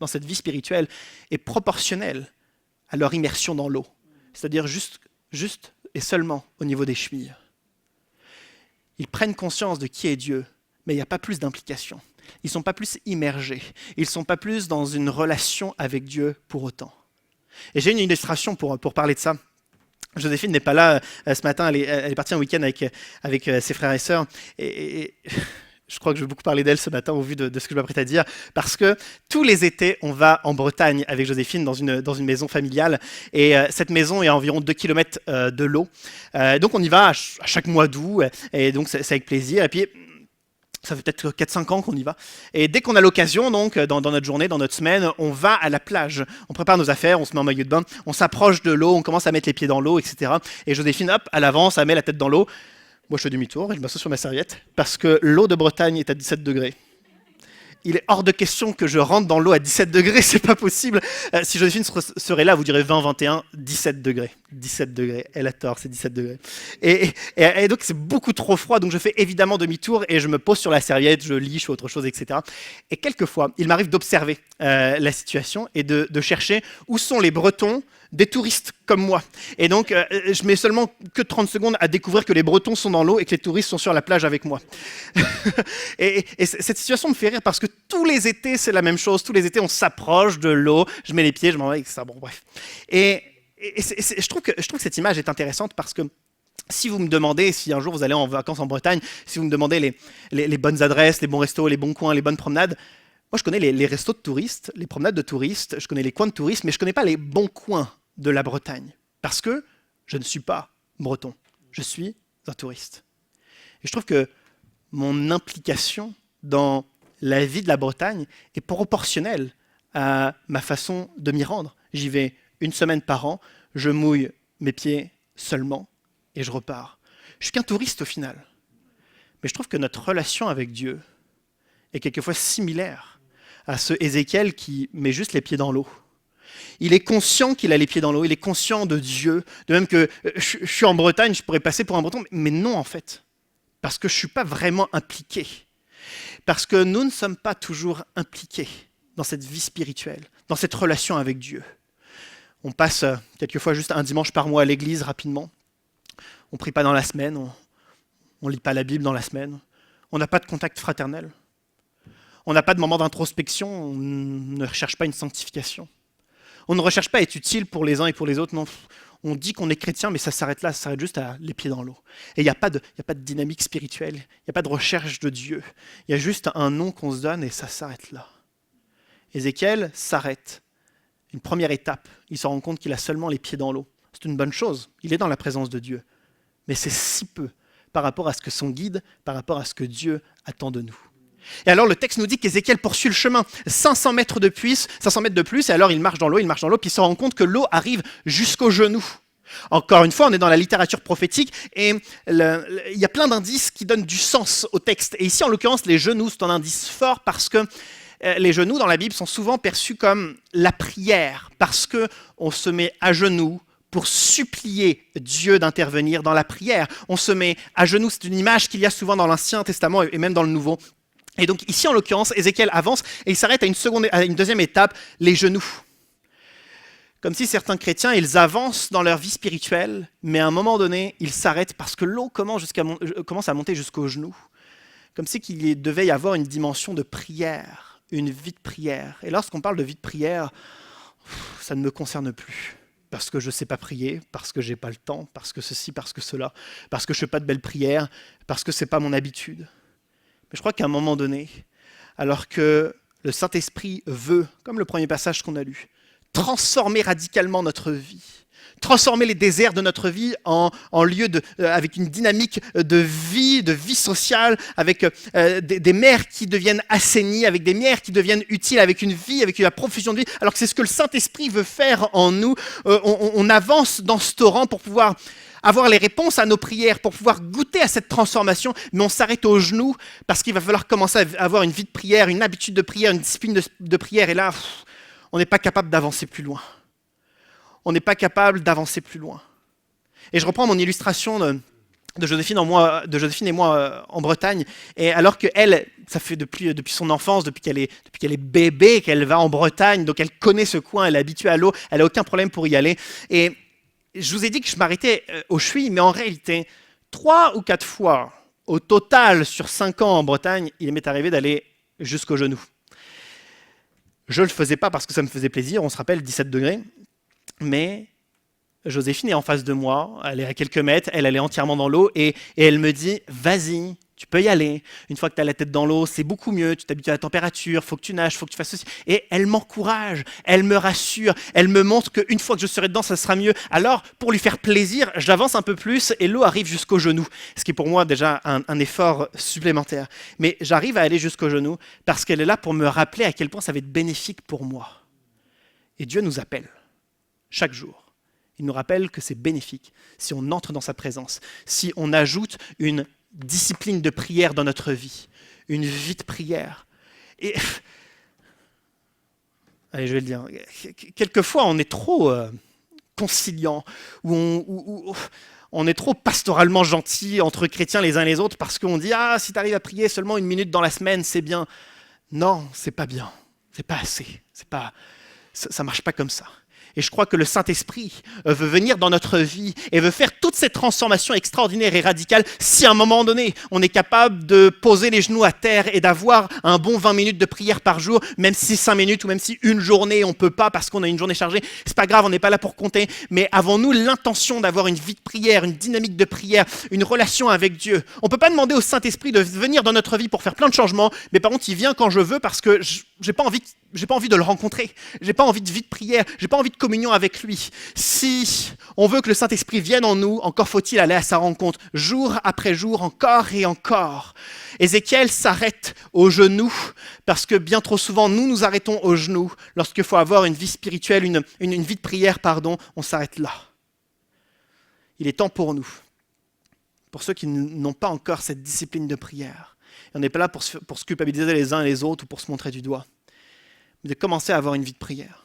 dans cette vie spirituelle est proportionnelle à leur immersion dans l'eau, c'est-à-dire juste et seulement au niveau des chevilles. Ils prennent conscience de qui est Dieu, mais il n'y a pas plus d'implication. Ils ne sont pas plus immergés, ils ne sont pas plus dans une relation avec Dieu pour autant. Et j'ai une illustration pour parler de ça. Joséphine n'est pas là ce matin, elle est partie en week-end avec ses frères et sœurs, et je crois que je vais beaucoup parler d'elle ce matin au vu de ce que je m'apprête à dire, parce que tous les étés, on va en Bretagne avec Joséphine dans une maison familiale, et cette maison est à environ 2 km de l'eau. Donc on y va à chaque mois d'août, et donc c'est avec plaisir. Et puis ça fait peut-être 4-5 ans qu'on y va. Et dès qu'on a l'occasion, donc, dans notre journée, dans notre semaine, on va à la plage. On prépare nos affaires, on se met en maillot de bain, on s'approche de l'eau, on commence à mettre les pieds dans l'eau, etc. Et Joséphine, hop, à l'avance, elle met la tête dans l'eau. Moi, je fais demi-tour et je m'assois sur ma serviette parce que l'eau de Bretagne est à 17 degrés. Il est hors de question que je rentre dans l'eau à 17 degrés, c'est pas possible. Si Joséphine serait là, vous direz 20, 21, 17 degrés. 17 degrés, elle a tort, c'est 17 degrés. Et donc, c'est beaucoup trop froid, donc je fais évidemment demi-tour et je me pose sur la serviette, je lis, je fais autre chose, etc. Et quelquefois, il m'arrive d'observer la situation et de chercher où sont les Bretons, des touristes comme moi. Et donc, je mets seulement que 30 secondes à découvrir que les Bretons sont dans l'eau et que les touristes sont sur la plage avec moi. et cette situation me fait rire parce que tous les étés, c'est la même chose. Tous les étés, on s'approche de l'eau, je mets les pieds, je m'en vais avec ça. Bon, bref. Et je trouve que cette image est intéressante parce que si vous me demandez, si un jour vous allez en vacances en Bretagne, si vous me demandez les bonnes adresses, les bons restos, les bons coins, les bonnes promenades, moi je connais les restos de touristes, les promenades de touristes, je connais les coins de touristes, mais je ne connais pas les bons coins de la Bretagne. Parce que je ne suis pas breton, je suis un touriste. Et je trouve que mon implication dans la vie de la Bretagne est proportionnelle à ma façon de m'y rendre. J'y vais 1 semaine par an, je mouille mes pieds seulement et je repars. Je suis qu'un touriste au final. Mais je trouve que notre relation avec Dieu est quelquefois similaire à ce Ézéchiel qui met juste les pieds dans l'eau. Il est conscient qu'il a les pieds dans l'eau, il est conscient de Dieu, de même que je suis en Bretagne, je pourrais passer pour un breton, mais non en fait, parce que je ne suis pas vraiment impliqué, parce que nous ne sommes pas toujours impliqués dans cette vie spirituelle, dans cette relation avec Dieu. On passe quelquefois juste un dimanche par mois à l'église rapidement, on ne prie pas dans la semaine, on ne lit pas la Bible dans la semaine, on n'a pas de contact fraternel, on n'a pas de moment d'introspection, on ne recherche pas une sanctification. On ne recherche pas à être utile pour les uns et pour les autres, non. On dit qu'on est chrétien, mais ça s'arrête là, ça s'arrête juste à les pieds dans l'eau. Et il n'y a pas de dynamique spirituelle, il n'y a pas de recherche de Dieu. Il y a juste un nom qu'on se donne et ça s'arrête là. Ézéchiel s'arrête. Une première étape, il se rend compte qu'il a seulement les pieds dans l'eau. C'est une bonne chose, il est dans la présence de Dieu. Mais c'est si peu par rapport à ce que son guide, par rapport à ce que Dieu attend de nous. Et alors le texte nous dit qu'Ézéchiel poursuit le chemin, 500 mètres de plus, et alors il marche dans l'eau, puis il se rend compte que l'eau arrive jusqu'aux genoux. Encore une fois, on est dans la littérature prophétique, et il y a plein d'indices qui donnent du sens au texte. Et ici, en l'occurrence, les genoux, c'est un indice fort, parce que les genoux dans la Bible sont souvent perçus comme la prière, parce qu'on se met à genoux pour supplier Dieu d'intervenir dans la prière. On se met à genoux, c'est une image qu'il y a souvent dans l'Ancien Testament, et même dans le Nouveau. Et donc ici, en l'occurrence, Ézéchiel avance et il s'arrête à une deuxième étape, les genoux. Comme si certains chrétiens, ils avancent dans leur vie spirituelle, mais à un moment donné, ils s'arrêtent parce que l'eau commence à monter jusqu'aux genoux. Comme si qu'il devait y avoir une dimension de prière, une vie de prière. Et lorsqu'on parle de vie de prière, ça ne me concerne plus. Parce que je ne sais pas prier, parce que je n'ai pas le temps, parce que ceci, parce que cela, parce que je ne fais pas de belles prières, parce que ce n'est pas mon habitude. Mais je crois qu'à un moment donné, alors que le Saint-Esprit veut, comme le premier passage qu'on a lu, transformer radicalement notre vie, transformer les déserts de notre vie en lieu avec une dynamique de vie sociale, avec des mers qui deviennent assainies, avec des mers qui deviennent utiles, avec une vie, avec la profusion de vie, alors que c'est ce que le Saint-Esprit veut faire en nous. On avance dans ce torrent pour pouvoir avoir les réponses à nos prières, pour pouvoir goûter à cette transformation, mais on s'arrête aux genoux parce qu'il va falloir commencer à avoir une vie de prière, une habitude de prière, une discipline de prière, et là, on n'est pas capable d'avancer plus loin. On n'est pas capable d'avancer plus loin. Et je reprends mon illustration de Joséphine et moi en Bretagne, et alors qu'elle, ça fait depuis son enfance, depuis qu'elle est bébé, qu'elle va en Bretagne, donc elle connaît ce coin, elle est habituée à l'eau, elle n'a aucun problème pour y aller, et je vous ai dit que je m'arrêtais au Chuy, mais en réalité, 3 ou 4 fois au total sur 5 ans en Bretagne, il m'est arrivé d'aller jusqu'aux genoux. Je ne le faisais pas parce que ça me faisait plaisir, on se rappelle 17 degrés, mais Joséphine est en face de moi, elle est à quelques mètres, elle est entièrement dans l'eau et elle me dit « Vas-y, tu peux y aller. Une fois que tu as la tête dans l'eau, c'est beaucoup mieux, tu t'habitues à la température, il faut que tu nages, il faut que tu fasses ceci. » Et elle m'encourage, elle me rassure, elle me montre qu'une fois que je serai dedans, ça sera mieux. Alors, pour lui faire plaisir, j'avance un peu plus et l'eau arrive jusqu'aux genoux, ce qui est pour moi déjà un effort supplémentaire. Mais j'arrive à aller jusqu'aux genoux parce qu'elle est là pour me rappeler à quel point ça va être bénéfique pour moi. Et Dieu nous appelle chaque jour. Il nous rappelle que c'est bénéfique si on entre dans sa présence, si on ajoute une discipline de prière dans notre vie, une vie de prière. Et allez, je vais le dire. Quelquefois, on est trop conciliant, ou on est trop pastoralement gentil entre chrétiens les uns les autres parce qu'on dit « Ah, si tu arrives à prier seulement 1 minute dans la semaine, c'est bien. » Non, c'est pas bien. C'est pas assez. Ça marche pas comme ça. Et je crois que le Saint-Esprit veut venir dans notre vie et veut faire toutes ces transformations extraordinaires et radicales si à un moment donné, on est capable de poser les genoux à terre et d'avoir un bon 20 minutes de prière par jour, même si 5 minutes ou même si une journée, on ne peut pas parce qu'on a une journée chargée. C'est pas grave, on n'est pas là pour compter, mais avons-nous l'intention d'avoir une vie de prière, une dynamique de prière, une relation avec Dieu? On ne peut pas demander au Saint-Esprit de venir dans notre vie pour faire plein de changements, mais par contre, il vient quand je veux parce que j'ai pas envie de le rencontrer. J'ai pas envie de vie de prière. J'ai pas envie de communion avec lui. Si on veut que le Saint-Esprit vienne en nous, encore faut-il aller à sa rencontre, jour après jour, encore et encore. Ézéchiel s'arrête aux genoux parce que bien trop souvent, nous arrêtons aux genoux lorsqu'il faut avoir une vie spirituelle, une vie de prière, on s'arrête là. Il est temps pour nous, pour ceux qui n'ont pas encore cette discipline de prière. Et on n'est pas là pour se culpabiliser les uns et les autres ou pour se montrer du doigt, mais de commencer à avoir une vie de prière.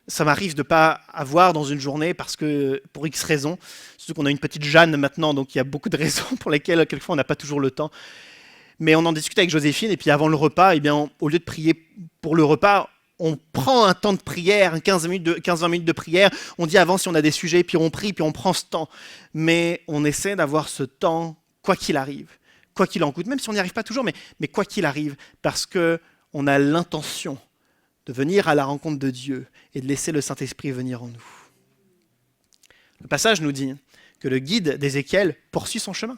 Ça m'arrive de ne pas avoir dans une journée parce que, pour X raisons, surtout qu'on a une petite Jeanne maintenant, donc il y a beaucoup de raisons pour lesquelles, quelquefois, on n'a pas toujours le temps. Mais on en discute avec Joséphine, et puis avant le repas, eh bien, au lieu de prier pour le repas, on prend un temps de prière, 15-20 minutes de prière, on dit avant si on a des sujets, puis on prie, puis on prend ce temps. Mais on essaie d'avoir ce temps, quoi qu'il arrive, quoi qu'il en coûte, même si on n'y arrive pas toujours, mais quoi qu'il arrive, parce qu'on a l'intention de venir à la rencontre de Dieu et de laisser le Saint-Esprit venir en nous. Le passage nous dit que le guide d'Ézéchiel poursuit son chemin,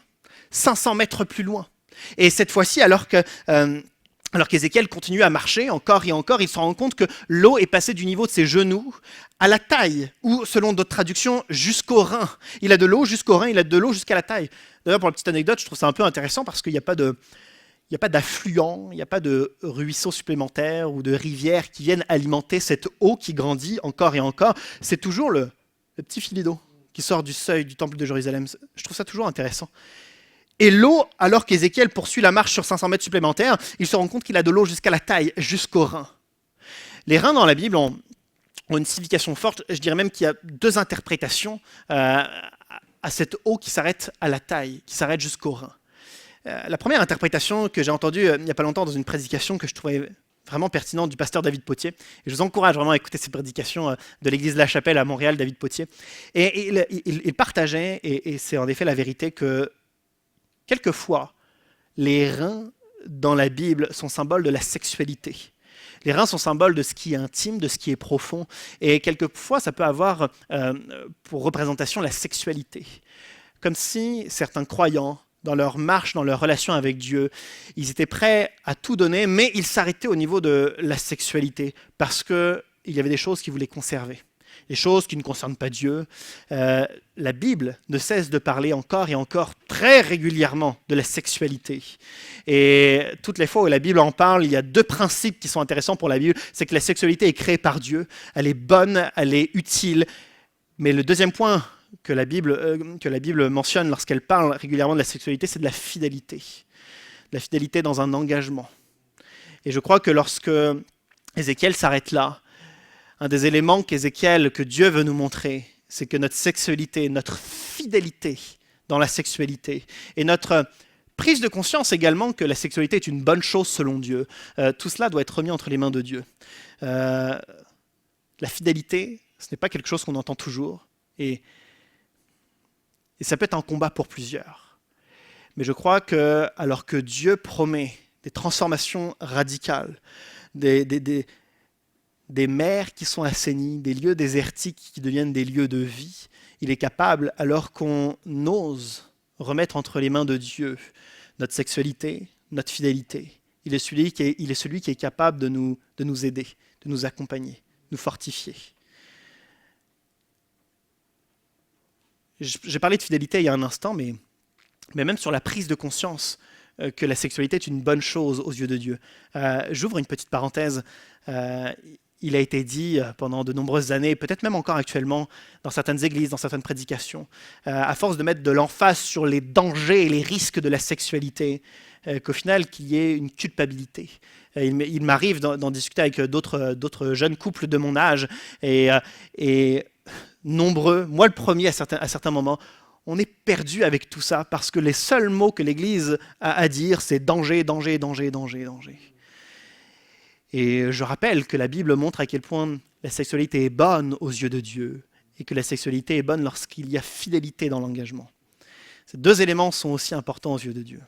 500 mètres plus loin. Et cette fois-ci, alors qu'Ézéchiel continue à marcher encore et encore, il se rend compte que l'eau est passée du niveau de ses genoux à la taille, ou selon d'autres traductions, jusqu'au rein. Il a de l'eau jusqu'au rein, il a de l'eau jusqu'à la taille. D'ailleurs, pour la petite anecdote, je trouve ça un peu intéressant parce qu'il n'y a pas d'affluent, il n'y a pas de ruisseau supplémentaire ou de rivière qui viennent alimenter cette eau qui grandit encore et encore. C'est toujours le petit filet d'eau qui sort du seuil du temple de Jérusalem. Je trouve ça toujours intéressant. Et l'eau, alors qu'Ézéchiel poursuit la marche sur 500 mètres supplémentaires, il se rend compte qu'il a de l'eau jusqu'à la taille, jusqu'au rein. Les reins dans la Bible ont une signification forte. Je dirais même qu'il y a deux interprétations à cette eau qui s'arrête à la taille, qui s'arrête jusqu'au rein. La première interprétation que j'ai entendue il n'y a pas longtemps dans une prédication que je trouvais vraiment pertinente du pasteur David Potier, et je vous encourage vraiment à écouter ces prédications de l'église de la Chapelle à Montréal, David Potier, et il partageait, et c'est en effet la vérité, que quelquefois, les reins dans la Bible sont symboles de la sexualité. Les reins sont symboles de ce qui est intime, de ce qui est profond, et quelquefois ça peut avoir pour représentation la sexualité. Comme si certains croyants, dans leur marche, dans leur relation avec Dieu, ils étaient prêts à tout donner, mais ils s'arrêtaient au niveau de la sexualité, parce qu'il y avait des choses qu'ils voulaient conserver. Des choses qui ne concernent pas Dieu. La Bible ne cesse de parler encore et encore très régulièrement de la sexualité. Et toutes les fois où la Bible en parle, il y a deux principes qui sont intéressants pour la Bible. C'est que la sexualité est créée par Dieu, elle est bonne, elle est utile. Mais le deuxième point que la Bible mentionne lorsqu'elle parle régulièrement de la sexualité, c'est de la fidélité. La fidélité dans un engagement. Et je crois que lorsque Ézéchiel s'arrête là, un des éléments que Dieu veut nous montrer, c'est que notre sexualité, notre fidélité dans la sexualité et notre prise de conscience également que la sexualité est une bonne chose selon Dieu, tout cela doit être remis entre les mains de Dieu. La fidélité, ce n'est pas quelque chose qu'on entend toujours et ça peut être un combat pour plusieurs. Mais je crois que alors que Dieu promet des transformations radicales, des mers qui sont assainies, des lieux désertiques qui deviennent des lieux de vie, il est capable, alors qu'on ose remettre entre les mains de Dieu notre sexualité, notre fidélité. Il est celui qui est capable de nous aider, de nous accompagner, nous fortifier. J'ai parlé de fidélité il y a un instant, mais même sur la prise de conscience que la sexualité est une bonne chose aux yeux de Dieu. J'ouvre une petite parenthèse. Il a été dit pendant de nombreuses années, peut-être même encore actuellement, dans certaines églises, dans certaines prédications, à force de mettre de l'emphase sur les dangers et les risques de la sexualité, qu'au final, qu'il y ait une culpabilité. Il m'arrive d'en discuter avec d'autres jeunes couples de mon âge, et nombreux, moi le premier à certains moments, on est perdu avec tout ça, parce que les seuls mots que l'Église a à dire, c'est danger, danger, danger, danger, danger. Et je rappelle que la Bible montre à quel point la sexualité est bonne aux yeux de Dieu et que la sexualité est bonne lorsqu'il y a fidélité dans l'engagement. Ces deux éléments sont aussi importants aux yeux de Dieu.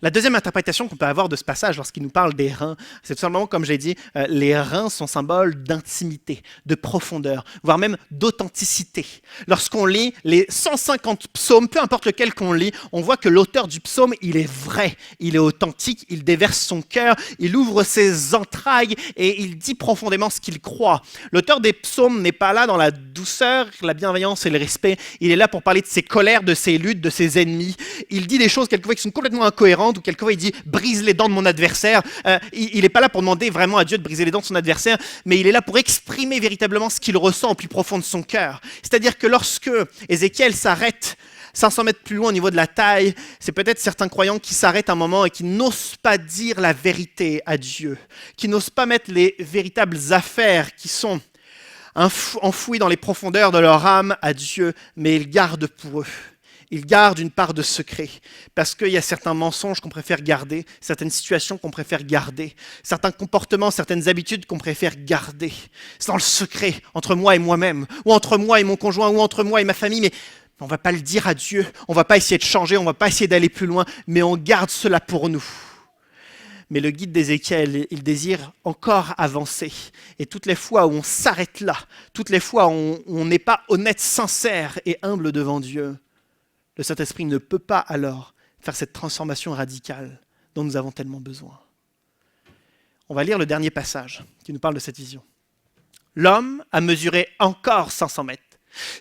La deuxième interprétation qu'on peut avoir de ce passage lorsqu'il nous parle des reins, c'est tout simplement, comme j'ai dit, les reins sont symboles d'intimité, de profondeur, voire même d'authenticité. Lorsqu'on lit les 150 psaumes, peu importe lequel qu'on lit, on voit que l'auteur du psaume, il est vrai, il est authentique, il déverse son cœur, il ouvre ses entrailles et il dit profondément ce qu'il croit. L'auteur des psaumes n'est pas là dans la douceur, la bienveillance et le respect, il est là pour parler de ses colères, de ses luttes, de ses ennemis. Il dit des choses quelquefois qui sont complètement incohérentes, ou quelquefois il dit « brise les dents de mon adversaire ». Il n'est pas là pour demander vraiment à Dieu de briser les dents de son adversaire, mais il est là pour exprimer véritablement ce qu'il ressent au plus profond de son cœur. C'est-à-dire que lorsque Ézéchiel s'arrête 500 mètres plus loin au niveau de la taille, c'est peut-être certains croyants qui s'arrêtent un moment et qui n'osent pas dire la vérité à Dieu, qui n'osent pas mettre les véritables affaires qui sont enfouies dans les profondeurs de leur âme à Dieu, mais ils gardent pour eux. Ils gardent une part de secret, parce qu'il y a certains mensonges qu'on préfère garder, certaines situations qu'on préfère garder, certains comportements, certaines habitudes qu'on préfère garder. C'est dans le secret, entre moi et moi-même, ou entre moi et mon conjoint, ou entre moi et ma famille, mais on ne va pas le dire à Dieu, on ne va pas essayer de changer, on ne va pas essayer d'aller plus loin, mais on garde cela pour nous. Mais le guide d'Ézéchiel, il désire encore avancer. Et toutes les fois où on s'arrête là, toutes les fois où on n'est pas honnête, sincère et humble devant Dieu, le Saint-Esprit ne peut pas alors faire cette transformation radicale dont nous avons tellement besoin. On va lire le dernier passage qui nous parle de cette vision. L'homme a mesuré encore 500 mètres.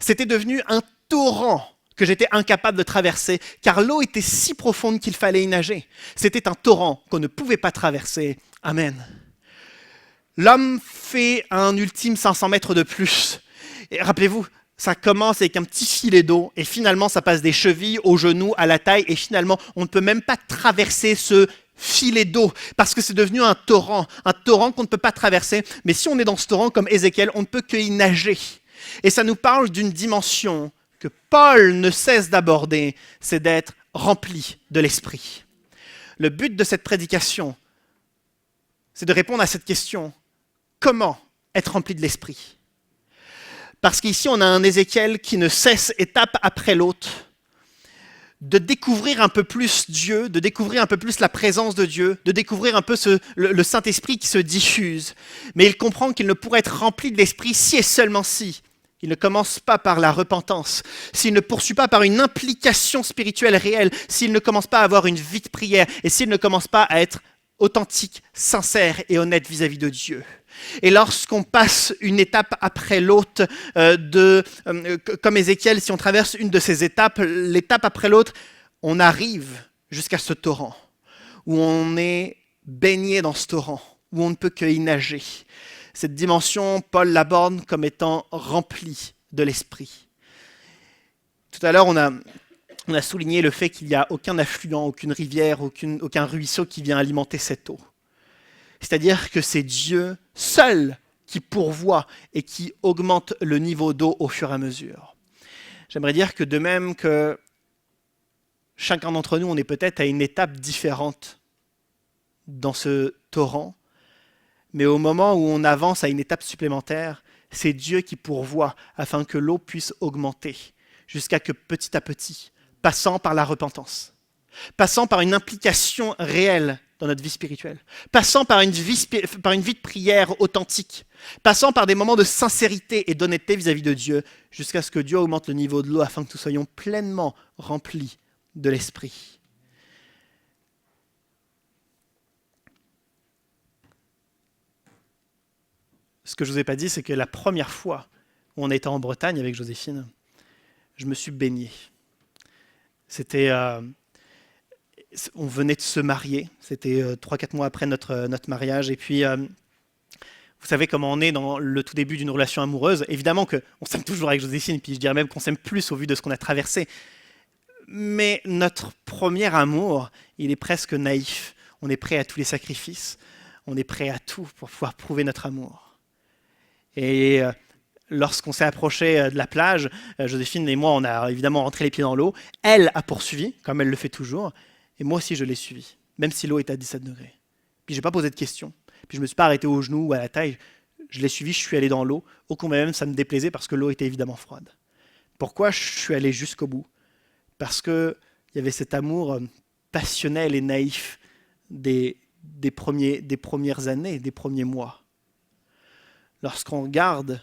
C'était devenu un torrent que j'étais incapable de traverser, car l'eau était si profonde qu'il fallait y nager. C'était un torrent qu'on ne pouvait pas traverser. Amen. L'homme fait un ultime 500 mètres de plus. Et rappelez-vous, ça commence avec un petit filet d'eau et finalement ça passe des chevilles aux genoux, à la taille et finalement on ne peut même pas traverser ce filet d'eau parce que c'est devenu un torrent qu'on ne peut pas traverser. Mais si on est dans ce torrent comme Ézéchiel, on ne peut que y nager. Et ça nous parle d'une dimension que Paul ne cesse d'aborder, c'est d'être rempli de l'Esprit. Le but de cette prédication, c'est de répondre à cette question. Comment être rempli de l'Esprit ? Parce qu'ici, on a un Ézéchiel qui ne cesse, étape après l'autre, de découvrir un peu plus Dieu, de découvrir un peu plus la présence de Dieu, de découvrir un peu le Saint-Esprit qui se diffuse. Mais il comprend qu'il ne pourrait être rempli de l'Esprit si et seulement si il ne commence pas par la repentance, s'il ne poursuit pas par une implication spirituelle réelle, s'il ne commence pas à avoir une vie de prière et s'il ne commence pas à être authentique, sincère et honnête vis-à-vis de Dieu. Et lorsqu'on passe une étape après l'autre, comme Ézéchiel, si on traverse une de ces étapes, l'étape après l'autre, on arrive jusqu'à ce torrent, où on est baigné dans ce torrent, où on ne peut que y nager. Cette dimension, Paul l'aborde comme étant remplie de l'Esprit. Tout à l'heure, on a souligné le fait qu'il n'y a aucun affluent, aucune rivière, aucun ruisseau qui vient alimenter cette eau. C'est-à-dire que c'est Dieu seul qui pourvoit et qui augmente le niveau d'eau au fur et à mesure. J'aimerais dire que de même que chacun d'entre nous, on est peut-être à une étape différente dans ce torrent, mais au moment où on avance à une étape supplémentaire, c'est Dieu qui pourvoit afin que l'eau puisse augmenter jusqu'à que petit à petit, passant par la repentance, passant par une implication réelle dans notre vie spirituelle, passant par une vie de prière authentique, passant par des moments de sincérité et d'honnêteté vis-à-vis de Dieu, jusqu'à ce que Dieu augmente le niveau de l'eau afin que nous soyons pleinement remplis de l'Esprit. Ce que je ne vous ai pas dit, c'est que la première fois où on était en Bretagne avec Joséphine, je me suis baigné. C'était... on venait de se marier, c'était 3-4 mois après notre mariage, et puis vous savez comment on est dans le tout début d'une relation amoureuse. Évidemment qu'on s'aime toujours avec Joséphine, puis je dirais même qu'on s'aime plus au vu de ce qu'on a traversé. Mais notre premier amour, il est presque naïf. On est prêt à tous les sacrifices, on est prêt à tout pour pouvoir prouver notre amour. Et lorsqu'on s'est approché de la plage, Joséphine et moi, on a évidemment rentré les pieds dans l'eau. Elle a poursuivi, comme elle le fait toujours. Et moi aussi, je l'ai suivi, même si l'eau était à 17 degrés. Puis je n'ai pas posé de questions. Puis je ne me suis pas arrêté aux genoux ou à la taille. je l'ai suivi, je suis allé dans l'eau, au combien même ça me déplaisait parce que l'eau était évidemment froide. Pourquoi je suis allé jusqu'au bout? Parce qu'il y avait cet amour passionnel et naïf des premières années, des premiers mois. Lorsqu'on regarde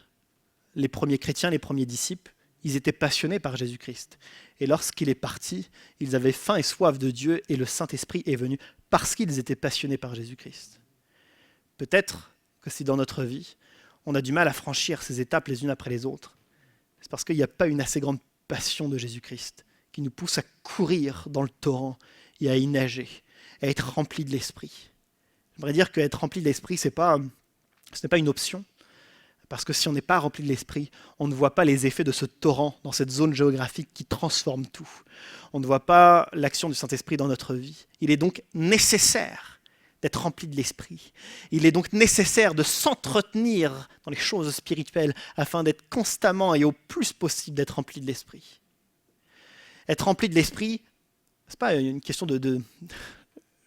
les premiers chrétiens, les premiers disciples, ils étaient passionnés par Jésus-Christ. Et lorsqu'il est parti, ils avaient faim et soif de Dieu et le Saint-Esprit est venu parce qu'ils étaient passionnés par Jésus-Christ. Peut-être que si dans notre vie, on a du mal à franchir ces étapes les unes après les autres, c'est parce qu'il n'y a pas une assez grande passion de Jésus-Christ qui nous pousse à courir dans le torrent et à y nager, à être rempli de l'Esprit. J'aimerais dire qu'être rempli de l'Esprit, ce n'est pas une option, parce que si on n'est pas rempli de l'Esprit, on ne voit pas les effets de ce torrent dans cette zone géographique qui transforme tout. On ne voit pas l'action du Saint-Esprit dans notre vie. Il est donc nécessaire d'être rempli de l'Esprit. Il est donc nécessaire de s'entretenir dans les choses spirituelles afin d'être constamment et au plus possible d'être rempli de l'Esprit. Être rempli de l'Esprit, ce n'est pas une question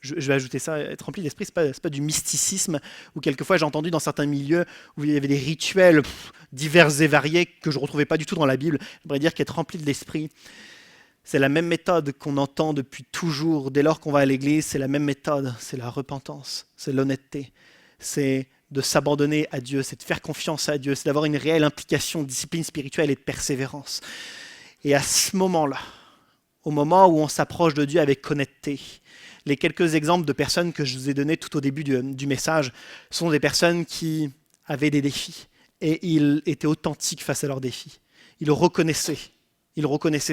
je vais ajouter ça, être rempli d'esprit, ce n'est pas du mysticisme, où quelquefois j'ai entendu dans certains milieux où il y avait des rituels divers et variés que je ne retrouvais pas du tout dans la Bible. J'aimerais dire qu'être rempli de l'esprit, c'est la même méthode qu'on entend depuis toujours, dès lors qu'on va à l'église, c'est la même méthode, c'est la repentance, c'est l'honnêteté, c'est de s'abandonner à Dieu, c'est de faire confiance à Dieu, c'est d'avoir une réelle implication, discipline spirituelle et de persévérance. Et à ce moment-là, au moment où on s'approche de Dieu avec honnêteté, les quelques exemples de personnes que je vous ai donnés tout au début du message sont des personnes qui avaient des défis et ils étaient authentiques face à leurs défis. Ils reconnaissaient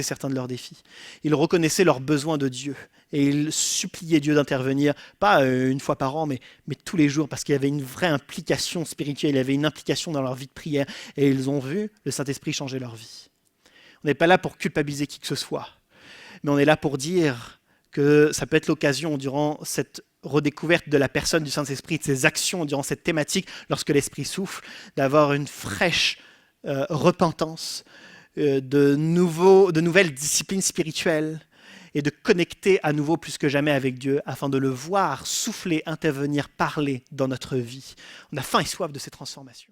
certains de leurs défis. Ils reconnaissaient leurs besoins de Dieu et ils suppliaient Dieu d'intervenir, pas une fois par an, mais tous les jours, parce qu'il y avait une vraie implication spirituelle, il y avait une implication dans leur vie de prière et ils ont vu le Saint-Esprit changer leur vie. On n'est pas là pour culpabiliser qui que ce soit, mais on est là pour dire que ça peut être l'occasion durant cette redécouverte de la personne du Saint-Esprit, de ses actions durant cette thématique, lorsque l'Esprit souffle, d'avoir une fraîche repentance, de nouvelles disciplines spirituelles et de connecter à nouveau plus que jamais avec Dieu afin de le voir souffler, intervenir, parler dans notre vie. On a faim et soif de ces transformations.